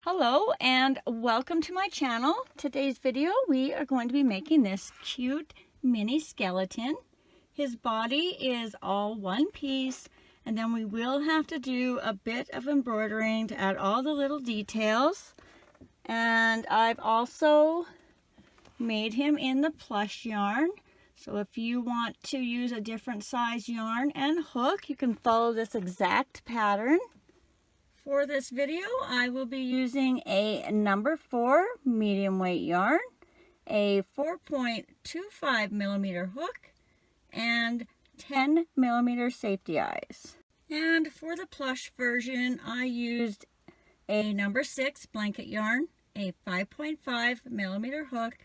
Hello and welcome to my channel. Today's video we are going to be making this cute mini skeleton. His body is all one piece, and then we will have to do a bit of embroidering to add all the little details. And I've also made him in the plush yarn. So if you want to use a different size yarn and hook, you can follow this exact pattern. For this video, I will be using a number 4 medium weight yarn, a 4.25 millimeter hook, and 10 millimeter safety eyes. And for the plush version, I used a number 6 blanket yarn, a 5.5 millimeter hook,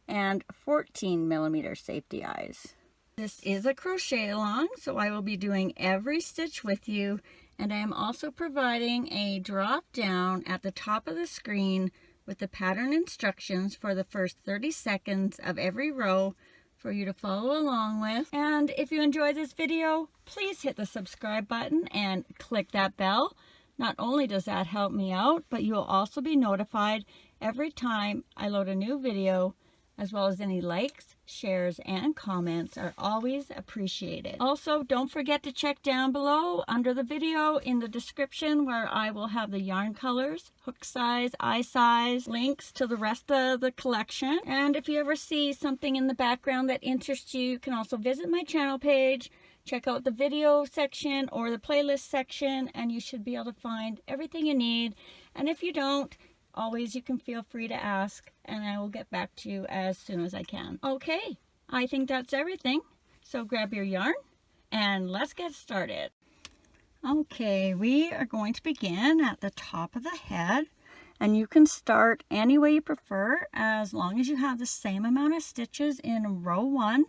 and 14 millimeter safety eyes. This is a crochet along, so I will be doing every stitch with you. And I am also providing a drop down at the top of the screen with the pattern instructions for the first 30 seconds of every row for you to follow along with. And if you enjoy this video, please hit the subscribe button and click that bell. Not only does that help me out, but you'll also be notified every time I load a new video, as well as any likes, shares, and comments are always appreciated. Also, don't forget to check down below under the video in the description where I will have the yarn colors, hook size, eye size, links to the rest of the collection. And if you ever see something in the background that interests you, you can also visit my channel page, check out the video section or the playlist section, and you should be able to find everything you need. And if you don't, always you can feel free to ask, and I will get back to you as soon as I can. Okay, I think that's everything. So grab your yarn and let's get started. Okay, we are going to begin at the top of the head, and you can start any way you prefer as long as you have the same amount of stitches in row 1.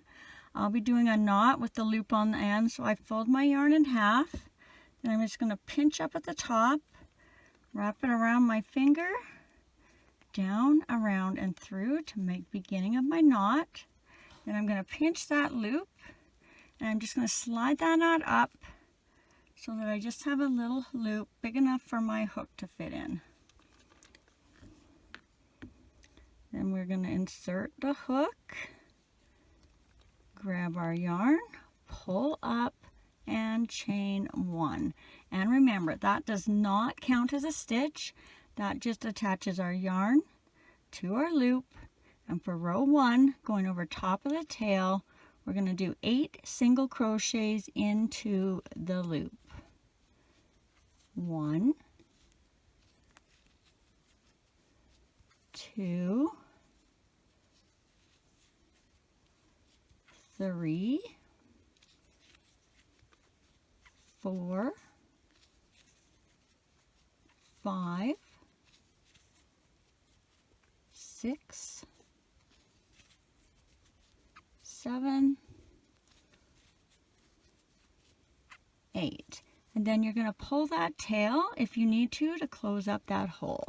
I'll be doing a knot with the loop on the end, so I fold my yarn in half. Then I'm just going to pinch up at the top, wrap it around my finger, down, around, and through to make beginning of my knot. Then I'm going to pinch that loop, and I'm just going to slide that knot up so that I just have a little loop big enough for my hook to fit in. Then we're going to insert the hook, grab our yarn, pull up, and chain 1. And remember, that does not count as a stitch. That just attaches our yarn to our loop. And for row 1, going over top of the tail, we're going to do 8 single crochets into the loop. 1, 2, 3, 4, 5, 6, 7, 8. And then you're going to pull that tail if you need to close up that hole.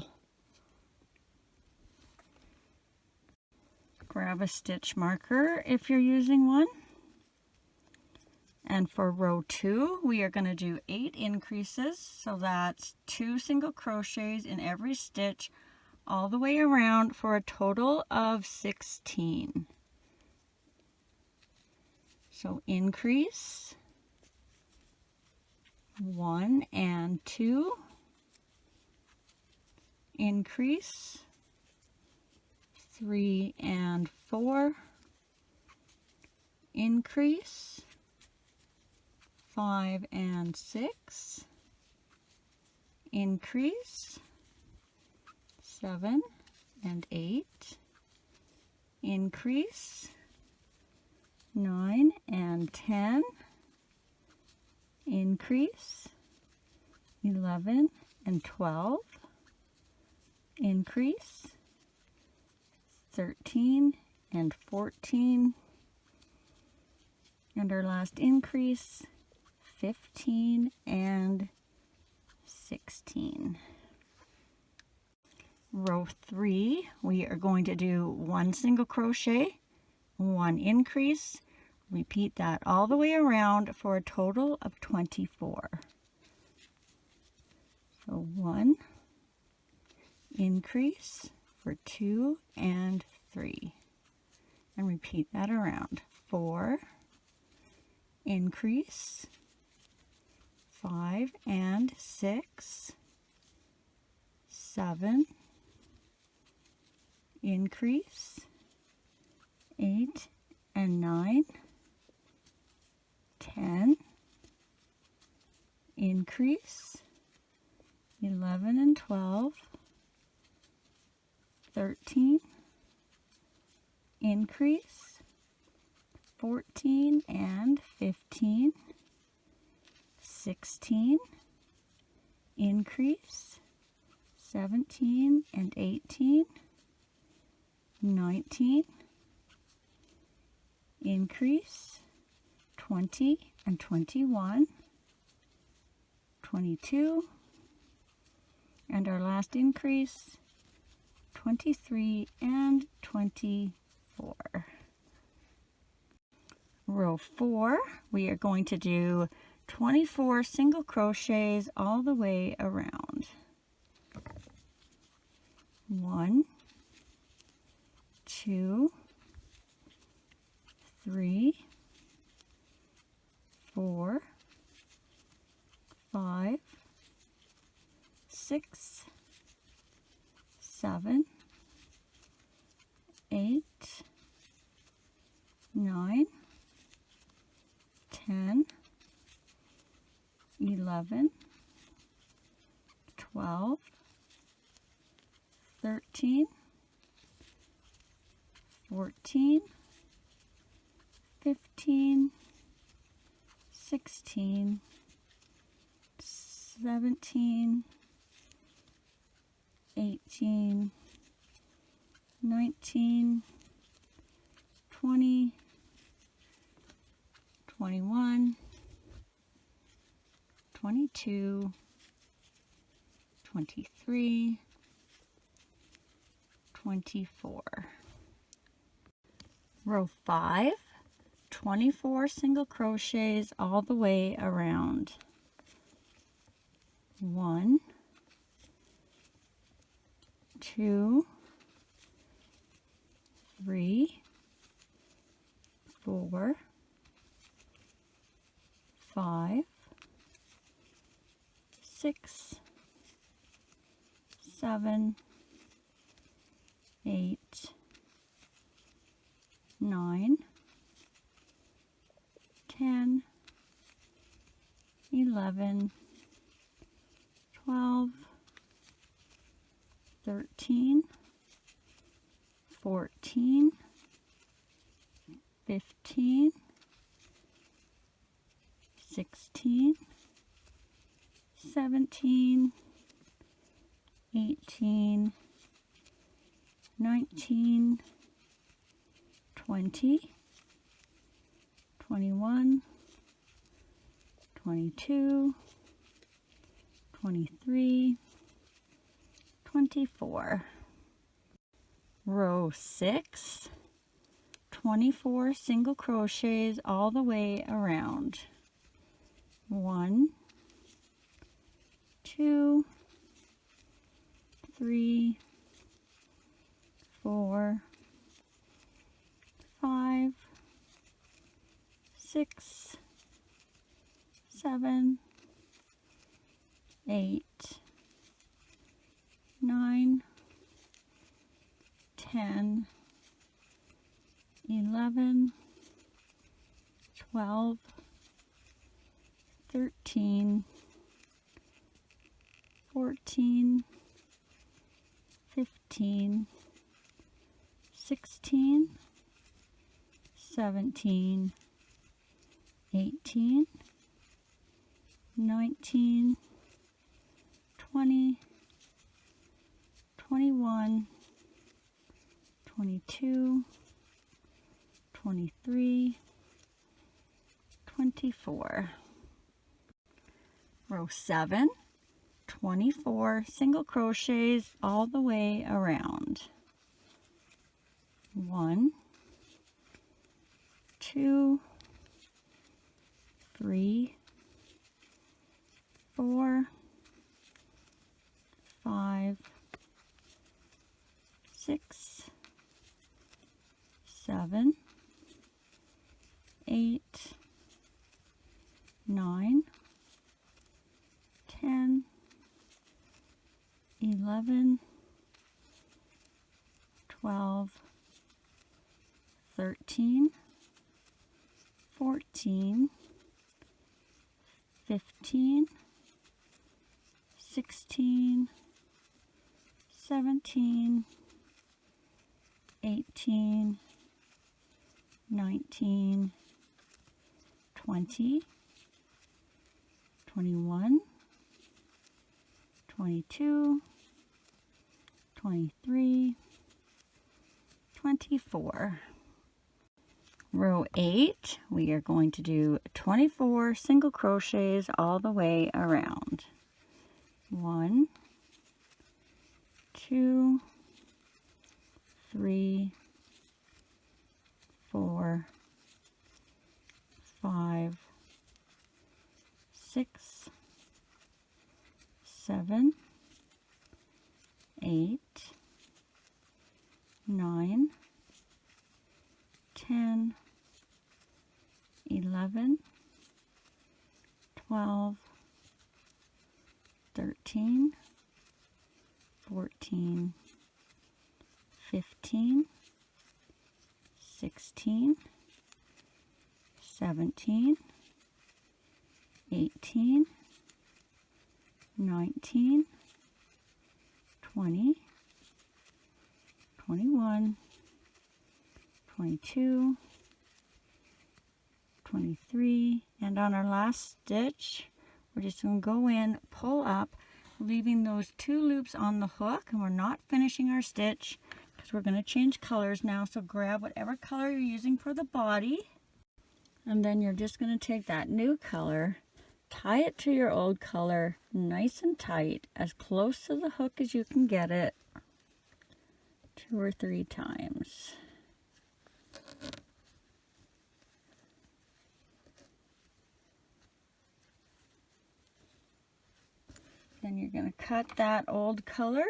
Grab a stitch marker if you're using one. And for row 2, we are going to do 8 increases, so that's 2 single crochets in every stitch all the way around for a total of 16. So increase 1 and 2, increase 3 and 4, increase 5 and 6, increase 7 and 8, increase 9 and 10, increase 11 and 12, increase 13 and 14, and our last increase 15 and 16. Row 3, we are going to do 1 single crochet, 1 increase, repeat that all the way around for a total of 24. So 1 increase for 2 and 3, and repeat that around. 4, increase, 5 and 6, 7, increase, 8 and 9, 10, increase, 11 and 12, 13, increase, 14 and 15, 16, increase, 17 and 18, 19, increase, 20 and 21, 22, and our last increase, 23 and 24. Row 4, we are going to do 24 single crochets all the way around. 1, 2, 3, 4, 5, 6, 7, 8, 9, 10, 11, 12, 13, 14, 15, 16, 17, 18, 19, 20, 21, 22, 23, 24. Row 5, 24 single crochets all the way around. 1, 2, 3, 4, 5, 6, 7, 8, 9, 10, 11, 12, 13, 14, 15, 16, 17, 18, 19, 20, 21, 22, 23, 24. Row 6, 24 single crochets all the way around. 1, 2, 3, 4, 5, 6, 7, 8, 9, 10, 11, 12, 13, 14, 15, 16, 17, 18, 19, 20, 21, 22, 23, 24. Row 7, 24 single crochets all the way around. 1, 2, 3, 4, 5, 6, 7, 8, 9, 10, 11, 12, 13, 14, 15, 16, 17, 18, 19, 20, 21, 22, 23, 24. Row 8, we are going to do 24 single crochets all the way around. 1, 2, 3, 4, 5, 6, 7, 8, 9, 10, 11, 12, 13, 14, 15, 16, 17, 18, 19, 20, 21, 22, 23, and on our last stitch, we're just going to go in, pull up, leaving those 2 loops on the hook, and we're not finishing our stitch because we're going to change colors now. So grab whatever color you're using for the body, and then you're just going to take that new color, tie it to your old color nice and tight, as close to the hook as you can get it, 2 or 3 times. Then you're going to cut that old color.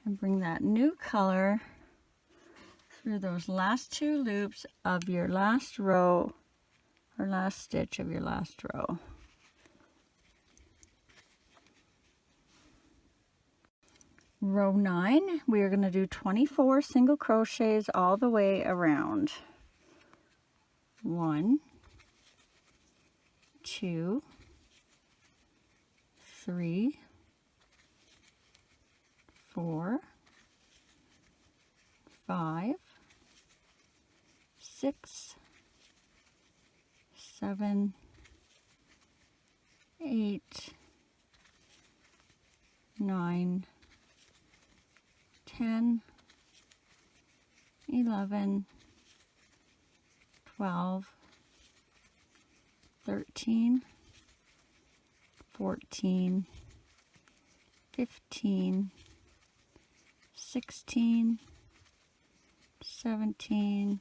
And bring that new color through those last 2 loops of your last row, or last stitch of your last row. Row 9, we are going to do 24 single crochets all the way around. 1, 2, 3, 4, 5, 6, 7, 8, 9, 10, 11, 12, 13, 14, 15, 16, 17,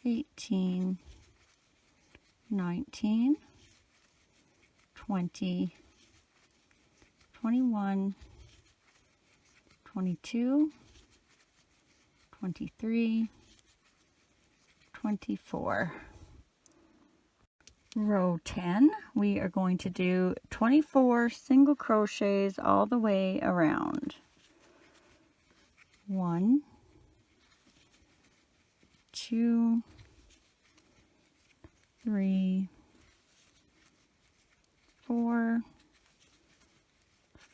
18, 19, 20, 21, 22, 23, 24. Row 10, we are going to do 24 single crochets all the way around. 1, 2, 3, 4,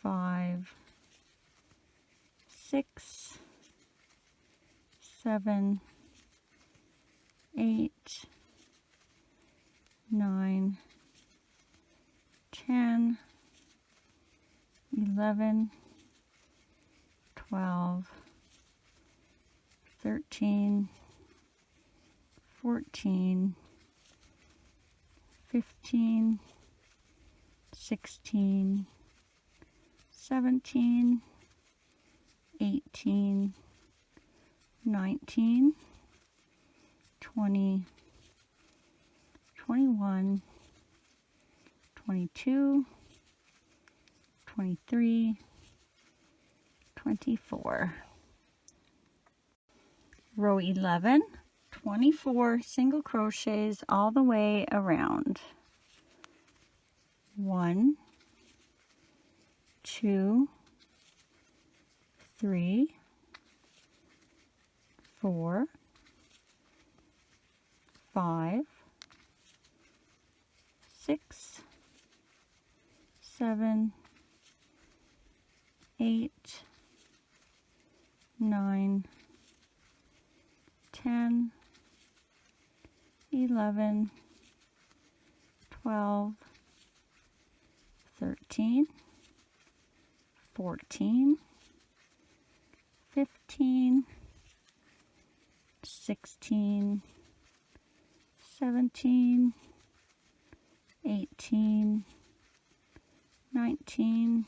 5, 6, 7, 8, 9, 10, 11, 12, 13, 14, 15, 16, 17, 18, 19, 20, 21, 22, 23, 24. Row 11, 24 single crochets all the way around. 1, 2, 3, 4, 5, 6, 7, 8, 9, 10, 11, 12, 13, 14, 15, 16, 17, 18, 19,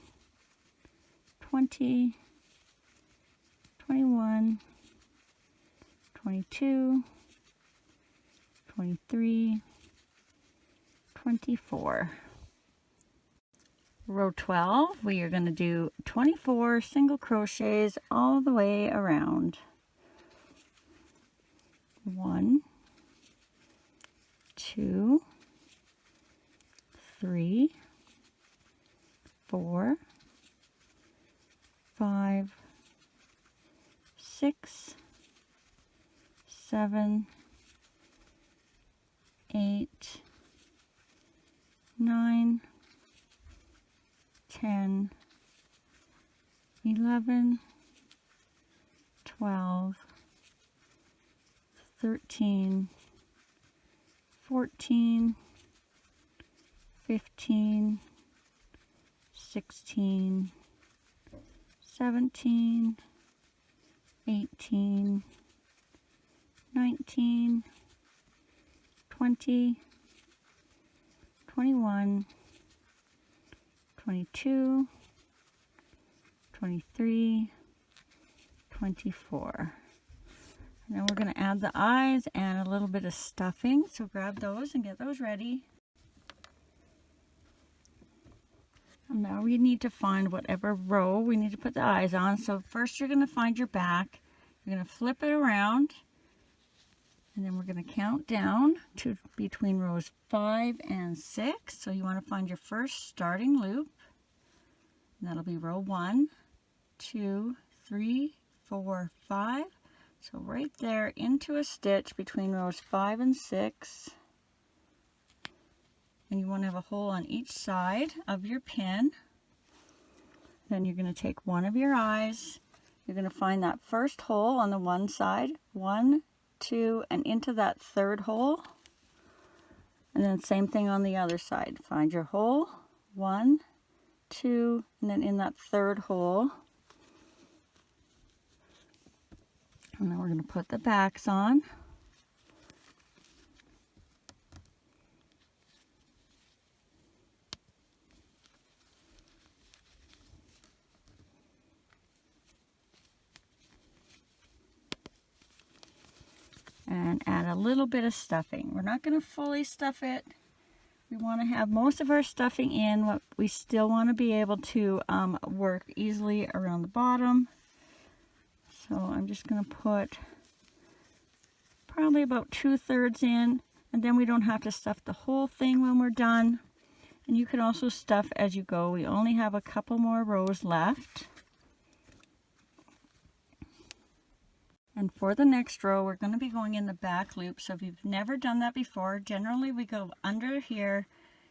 20, 21, 22, 23, 24. Row 12, we are going to do 24 single crochets all the way around. 1, 2, 3, 4, 5, 6, 7, 8, 9, 10, 11, 12, 13, 14, 15, 16, 17, 18, 19, 20, 21, 22, 23, 24. And then we're going to add the eyes and a little bit of stuffing. So grab those and get those ready. And now we need to find whatever row we need to put the eyes on. So first you're going to find your back. You're going to flip it around. And then we're going to count down to between rows 5 and 6. So you want to find your first starting loop. And that'll be row 1, 2, 3, 4, 5. So right there into a stitch between rows 5 and 6. And you want to have a hole on each side of your pin. Then you're going to take one of your eyes. You're going to find that first hole on the one side. 1, 2, and into that third hole. And then same thing on the other side. Find your hole. 1, 2, and then in that third hole. And then we're going to put the backs on. And add a little bit of stuffing. We're not going to fully stuff it. We want to have most of our stuffing in, but we still want to be able to work easily around the bottom. So I'm just going to put probably about 2/3 in, and then we don't have to stuff the whole thing when we're done. And you can also stuff as you go. We only have a couple more rows left. And for the next row, we're going to be going in the back loop. So if you've never done that before, generally we go under here,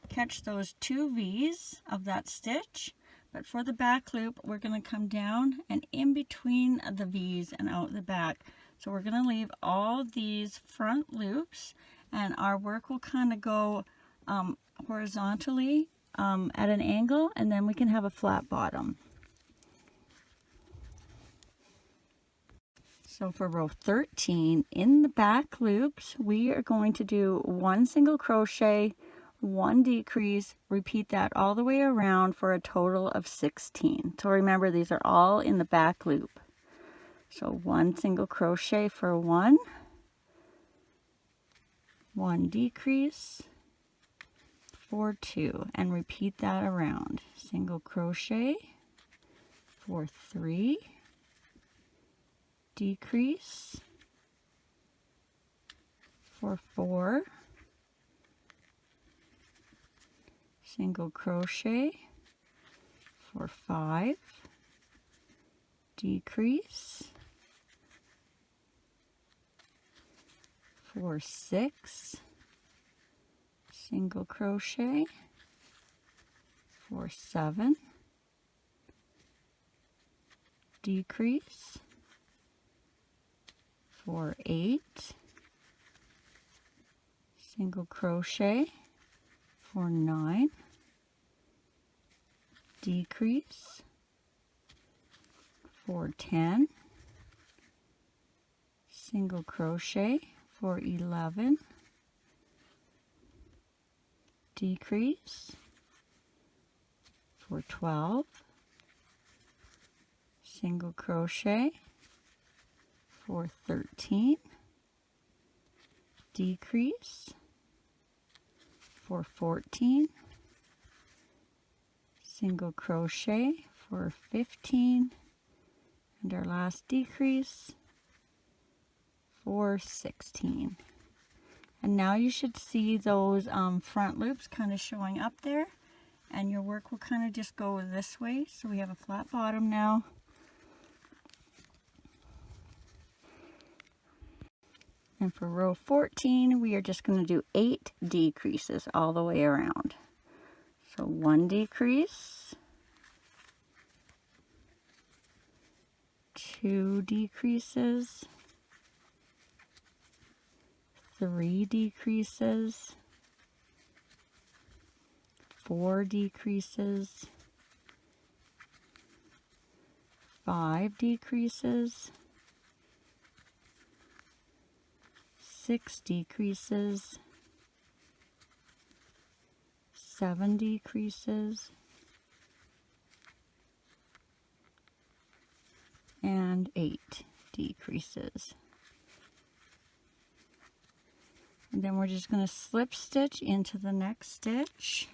catch those 2 V's of that stitch. But for the back loop, we're going to come down and in between the V's and out the back. So we're going to leave all these front loops, and our work will kind of go horizontally at an angle, and then we can have a flat bottom. So for row 13, in the back loops, we are going to do 1 single crochet, 1 decrease, repeat that all the way around for a total of 16. So remember, these are all in the back loop. So 1 single crochet for 1, 1 decrease, for 2, and repeat that around. Single crochet for 3, decrease for 4, single crochet for 5, decrease for 6, single crochet for 7, decrease for 8, single crochet for 9, decrease for 10, single crochet for 11, decrease for 12, single crochet for 13, decrease for 14, single crochet for 15, and our last decrease for 16. And now you should see those front loops kind of showing up there, and your work will kind of just go this way. So we have a flat bottom now. And for row 14, we are just going to do 8 decreases all the way around. So 1 decrease, 2 decreases, 3 decreases, 4 decreases, 5 decreases, 6 decreases, 7 decreases, and 8 decreases. And then we're just going to slip stitch into the next stitch.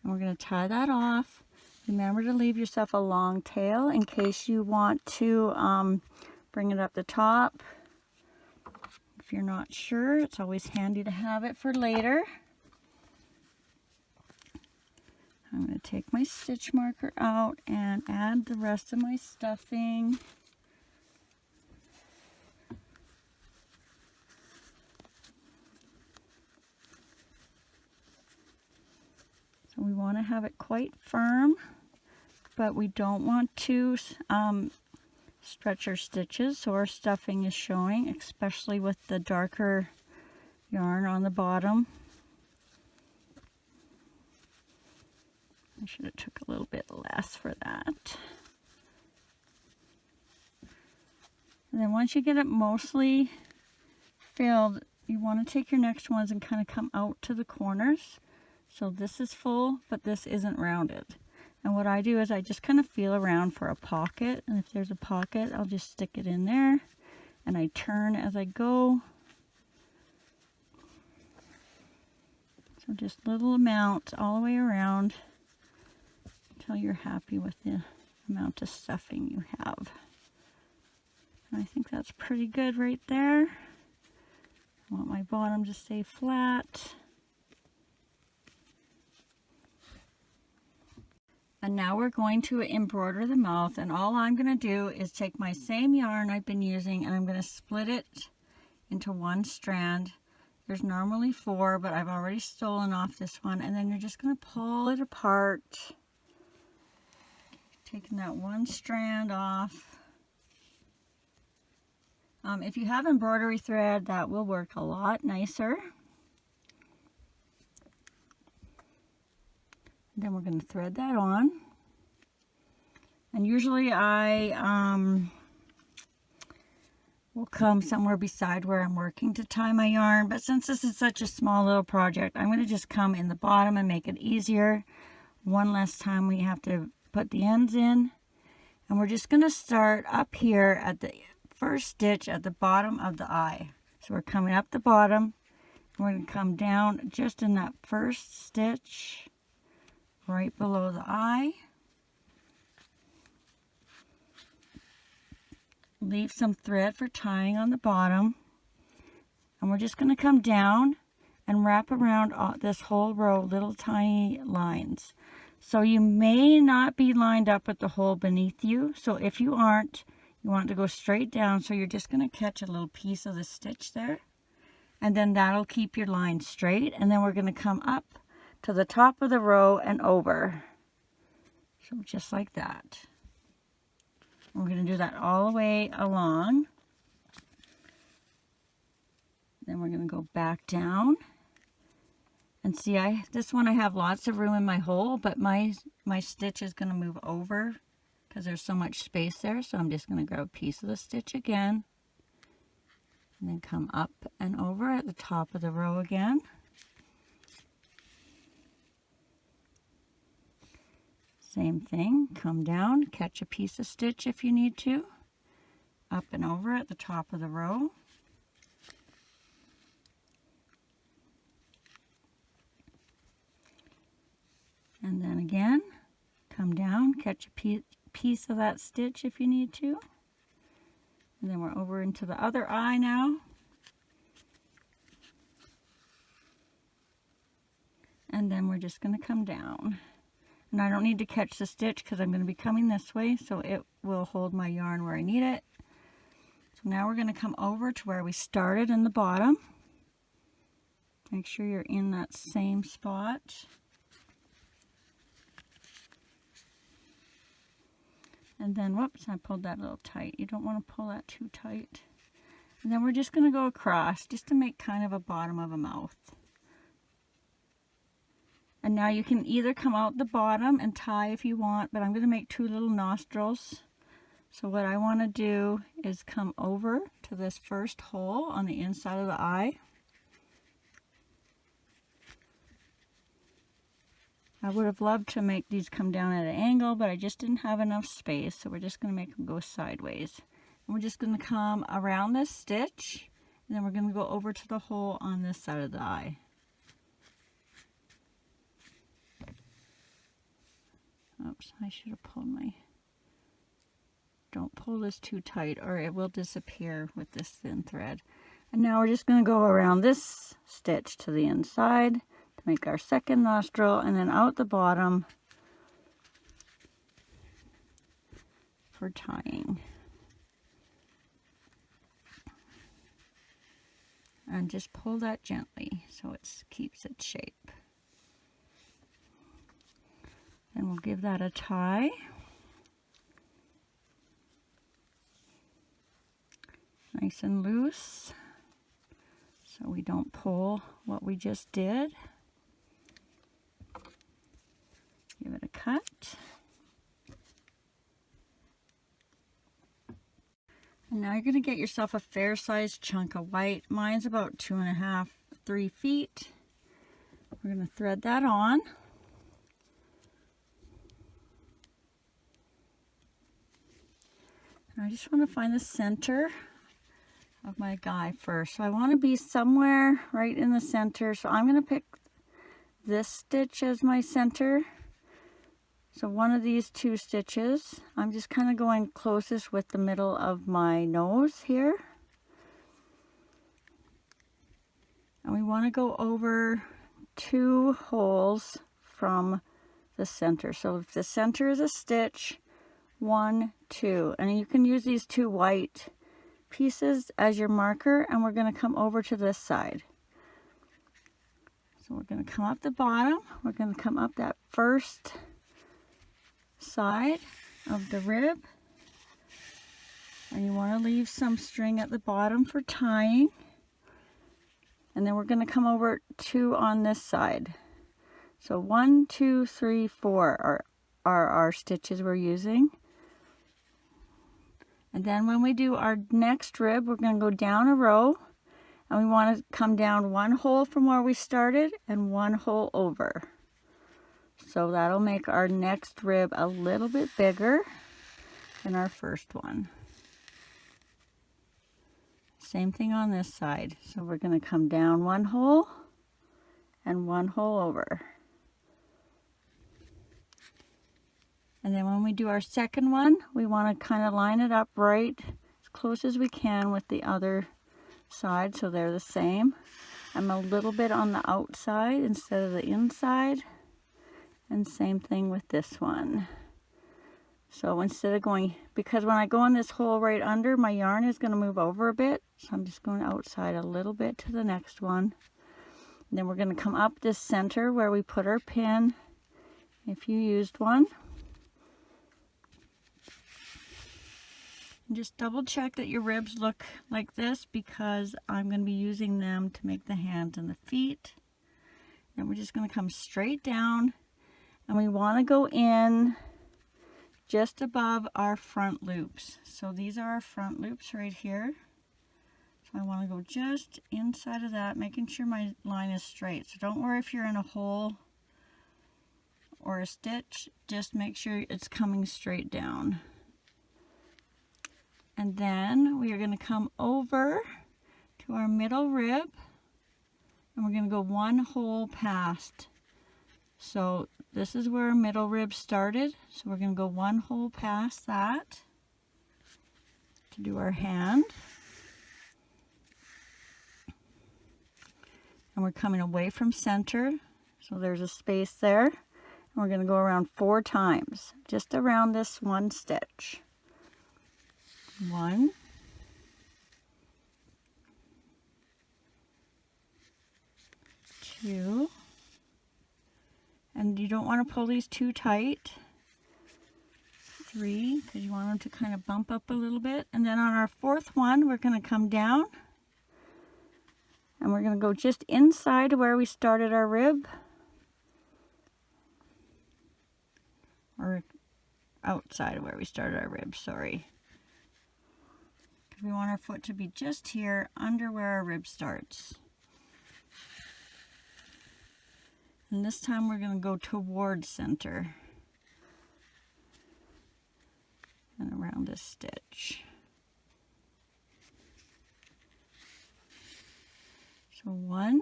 And we're going to tie that off. Remember to leave yourself a long tail in case you want to bring it up the top. If you're not sure, it's always handy to have it for later. I'm going to take my stitch marker out and add the rest of my stuffing. So we want to have it quite firm, but we don't want to stretch our stitches so our stuffing is showing, especially with the darker yarn on the bottom. I should have took a little bit less for that. And then once you get it mostly filled, you want to take your next ones and kind of come out to the corners. So this is full, but this isn't rounded. And what I do is I just kind of feel around for a pocket. And if there's a pocket, I'll just stick it in there. And I turn as I go. So just little amounts all the way around until you're happy with the amount of stuffing you have. And I think that's pretty good right there. I want my bottom to stay flat. And now we're going to embroider the mouth, and all I'm going to do is take my same yarn I've been using and I'm going to split it into one strand. There's normally 4, but I've already stolen off this one, and then you're just going to pull it apart, taking that one strand off. If you have embroidery thread, that will work a lot nicer. Then we're going to thread that on. And usually I will come somewhere beside where I'm working to tie my yarn. But since this is such a small little project, I'm going to just come in the bottom and make it easier. One less time we have to put the ends in. And we're just going to start up here at the first stitch at the bottom of the eye. So we're coming up the bottom we're going to come down just in that first stitch right below the eye. Leave some thread for tying on the bottom. And we're just going to come down and wrap around this whole row little tiny lines. So you may not be lined up with the hole beneath you. So if you aren't, you want to go straight down. So you're just going to catch a little piece of the stitch there. And then that'll keep your line straight. And then we're going to come up to the top of the row and over. So just like that. We're going to do that all the way along. Then we're going to go back down. And see, this one I have lots of room in my hole, but my stitch is going to move over because there's so much space there. So I'm just going to grab a piece of the stitch again. And then come up and over at the top of the row again. Same thing, come down, catch a piece of stitch if you need to. Up and over at the top of the row. And then again, come down, catch a piece of that stitch if you need to. And then we're over into the other eye now. And then we're just going to come down. And I don't need to catch the stitch because I'm going to be coming this way, so it will hold my yarn where I need it. So now we're going to come over to where we started in the bottom. Make sure you're in that same spot. And then, whoops, I pulled that a little tight. You don't want to pull that too tight. And then we're just going to go across just to make kind of a bottom of a mouth. And now you can either come out the bottom and tie if you want, but I'm going to make two little nostrils. So what I want to do is come over to this first hole on the inside of the eye. I would have loved to make these come down at an angle, but I just didn't have enough space, so we're just going to make them go sideways. And we're just going to come around this stitch, and then we're going to go over to the hole on this side of the eye. Oops, I should have pulled my... Don't pull this too tight or it will disappear with this thin thread. And now we're just going to go around this stitch to the inside to make our second nostril, and then out the bottom for tying. And just pull that gently so it keeps its shape. And we'll give that a tie. Nice and loose, so we don't pull what we just did. Give it a cut. And now you're going to get yourself a fair-sized chunk of white. Mine's about 2.5, 3 feet. We're going to thread that on. And I just want to find the center of my guy first. So I want to be somewhere right in the center. So I'm going to pick this stitch as my center. So one of these two stitches, I'm just kind of going closest with the middle of my nose here. And we want to go over 2 holes from the center. So if the center is a stitch, 1, 2, and you can use these 2 white pieces as your marker, and we're going to come over to this side. So we're going to come up the bottom, we're going to come up that first side of the rib, and you want to leave some string at the bottom for tying, and then we're going to come over 2 on this side. So 1, 2, 3, 4 are our stitches we're using. And then when we do our next rib, we're going to go down a row, and we want to come down 1 hole from where we started and 1 hole over. So that'll make our next rib a little bit bigger than our first one. same thing on this side. So we're going to come down one hole and one hole over. And then when we do our second one, we want to kind of line it up right as close as we can with the other side so they're the same. I'm a little bit on the outside instead of the inside. And same thing with this one. So instead of going, because when I go in this hole right under, my yarn is going to move over a bit. So I'm just going outside a little bit to the next one. And then we're going to come up this center where we put our pin, if you used one. And just double check that your ribs look like this, because I'm going to be using them to make the hands and the feet. And we're just going to come straight down, and we want to go in just above our front loops. So these are our front loops right here. So I want to go just inside of that, making sure my line is straight. So don't worry if you're in a hole or a stitch, just make sure it's coming straight down. And then we are going to come over to our middle rib, and we're going to go one hole past. So this is where our middle rib started, so we're going to go one hole past that to do our hand. And we're coming away from center, so there's a space there. And we're going to go around 4 times, just around this one stitch. 1, 2, and you don't want to pull these too tight. 3, because you want them to kind of bump up a little bit. And then on our 4th one, we're going to come down, and we're going to go just inside where we started our rib, or outside of where we started our rib, sorry. We want our foot to be just here under where our rib starts. And this time we're going to go towards center and around this stitch. So 1,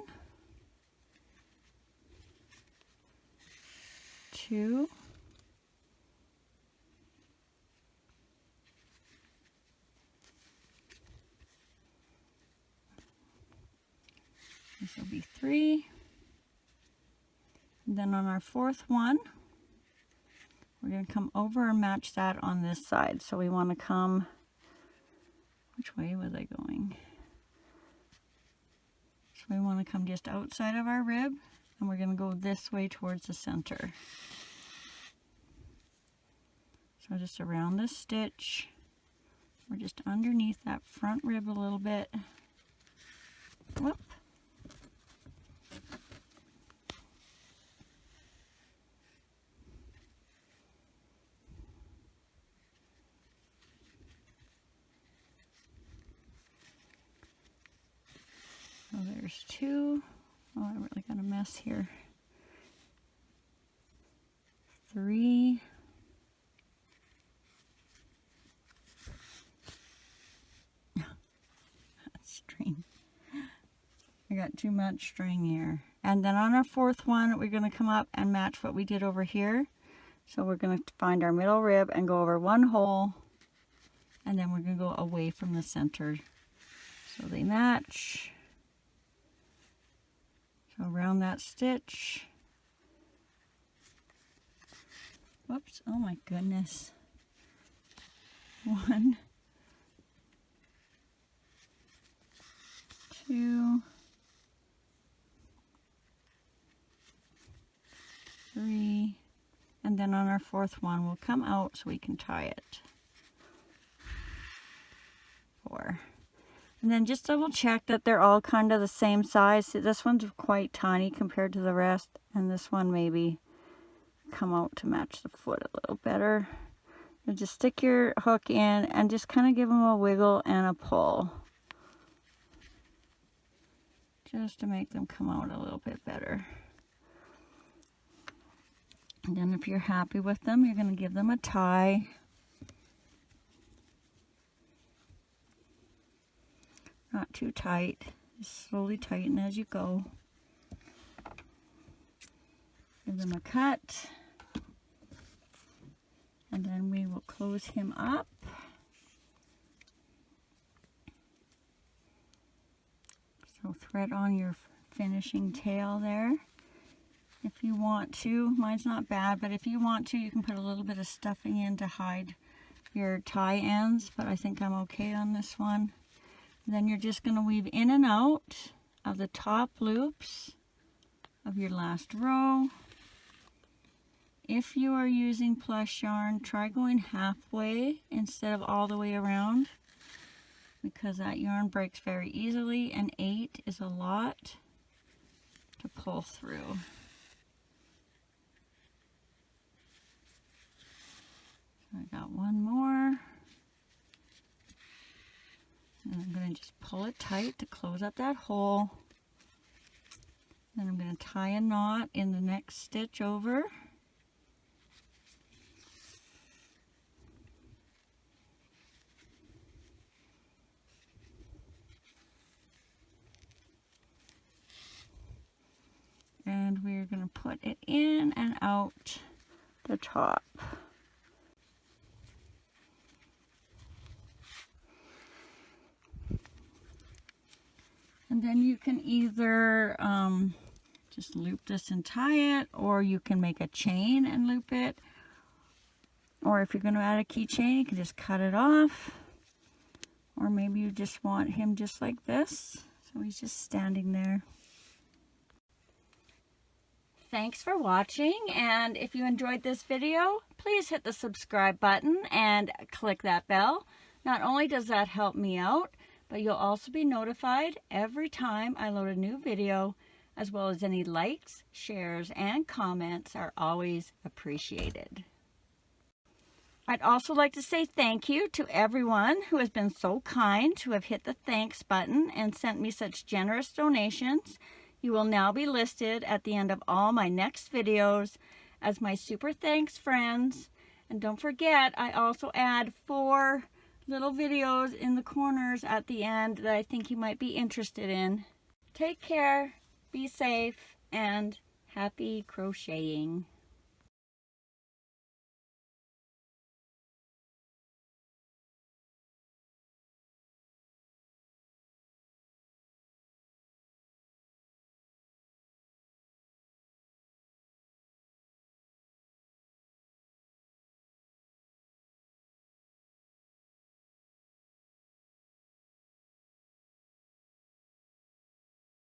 2, 3. And then on our 4th one, we're going to come over and match that on this side. So we want to come, which way was I going? So we want to come just outside of our rib, and we're going to go this way towards the center. So just around this stitch, we're just underneath that front rib a little bit. Whoop. So there's 2. Oh, I really got a mess here. 3. String. I got too much string here. And then on our 4th one, we're going to come up and match what we did over here. So we're going to find our middle rib and go over one hole, and then we're going to go away from the center. So they match. So around that stitch. Whoops, oh my goodness. 1, 2, 3, and then on our 4th one we'll come out so we can tie it. 4. And then just double check that they're all kind of the same size. See, this one's quite tiny compared to the rest, and this one maybe come out to match the foot a little better. And just stick your hook in and just kind of give them a wiggle and a pull, just to make them come out a little bit better. And then if you're happy with them, you're going to give them a tie. Not too tight. Just slowly tighten as you go. Give them a cut. And then we will close him up. So thread on your finishing tail there. If you want to, mine's not bad, but if you want to, you can put a little bit of stuffing in to hide your tie ends, but I think I'm okay on this one. Then you're just going to weave in and out of the top loops of your last row. If you are using plush yarn, try going halfway instead of all the way around, because that yarn breaks very easily, and 8 is a lot to pull through. So I got one more. And I'm going to just pull it tight to close up that hole. Then I'm going to tie a knot in the next stitch over. And we're going to put it in and out the top. And then you can either just loop this and tie it, or you can make a chain and loop it. Or if you're going to add a keychain, you can just cut it off. Or maybe you just want him just like this. So he's just standing there. Thanks for watching, and if you enjoyed this video, please hit the subscribe button and click that bell. Not only does that help me out, but you'll also be notified every time I load a new video, as well as any likes, shares, and comments are always appreciated. I'd also like to say thank you to everyone who has been so kind to have hit the thanks button and sent me such generous donations. You will now be listed at the end of all my next videos as my super thanks friends. And don't forget, I also add 4 little videos in the corners at the end that I think you might be interested in. Take care, be safe, and happy crocheting.